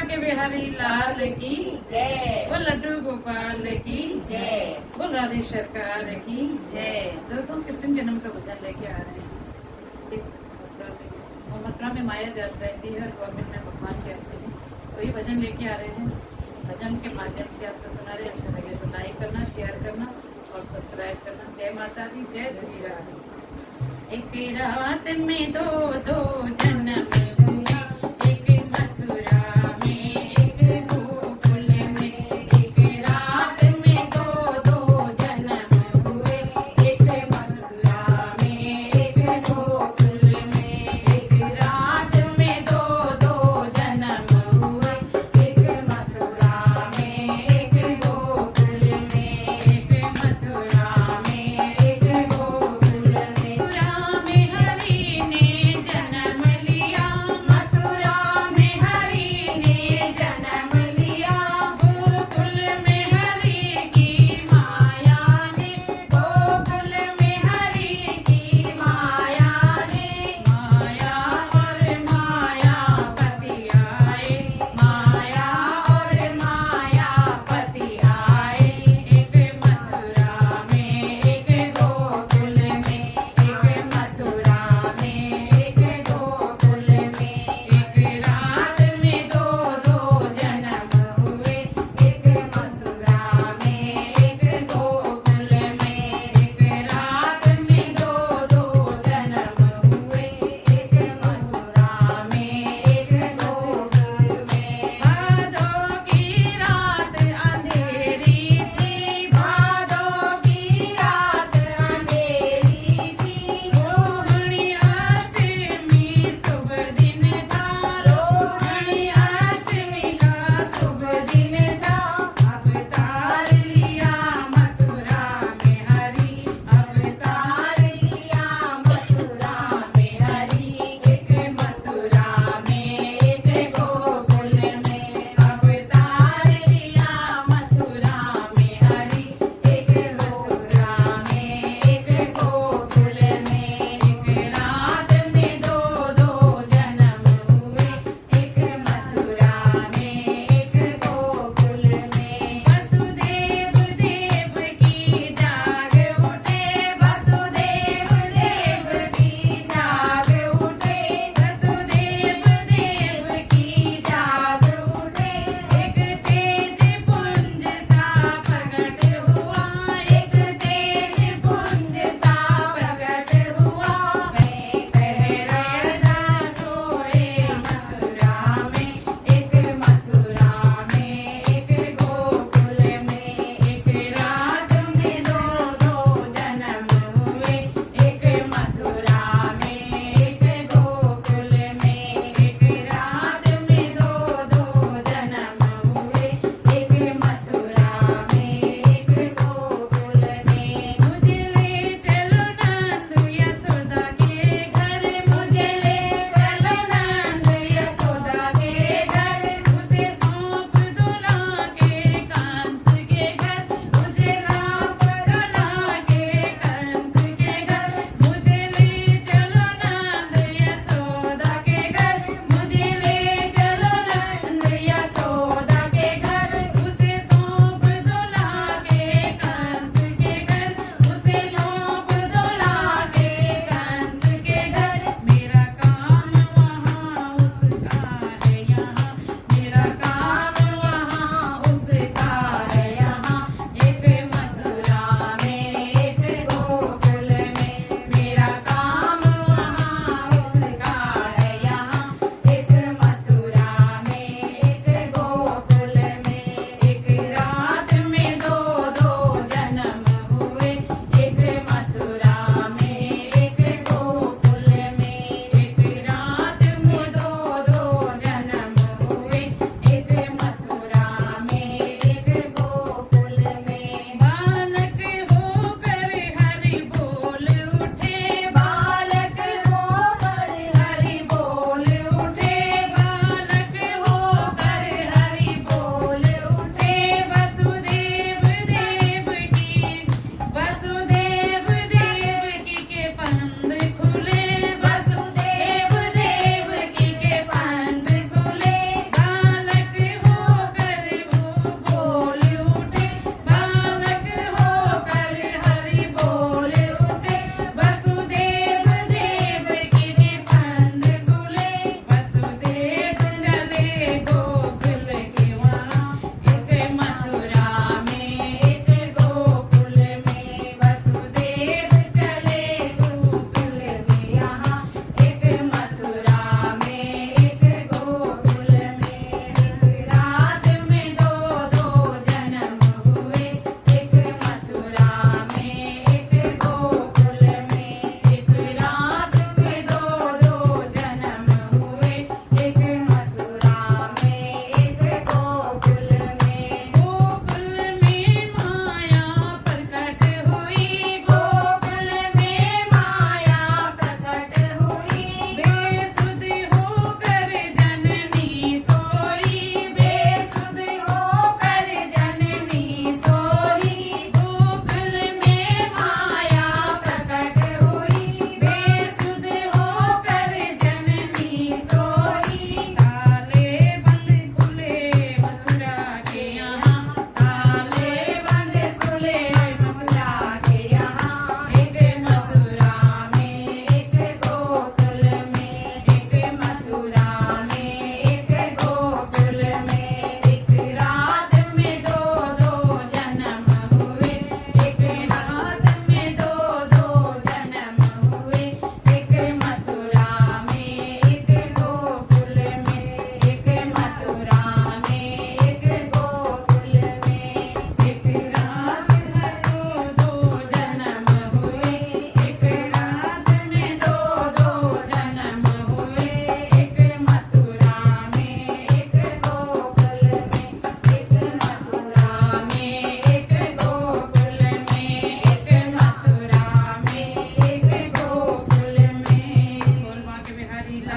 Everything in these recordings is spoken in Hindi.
के बिहारी लाल की जय। बोल लड्डू गोपाल की जय। बोल राधे सरकार की जय। दोस्तों कृष्ण जन्म का भजन लेके आ रहे हैं। मथुरा में माया जात रहती है और गवर्नमेंट में भगवान के आते हैं, तो ये भजन लेके आ रहे हैं। भजन के माध्यम से आपको सुना रहे, अच्छा लगे तो लाइक करना, शेयर करना और सब्सक्राइब करना। जय माता दी, जय श्री राम। एक रात में दो दो जन्म हुए, एक मथुरा में एक गोकुल में। एक रात में दो दो जन्म हुए, एक मथुरा में एक गोकुल में। एक रात में दो दो जन्म हुए, एक मथुरा में एक गोकुल में। एक मथुरा में एक गोकुल में। मथुरा में हरि ने जन्म लिया,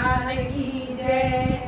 लाल की जय।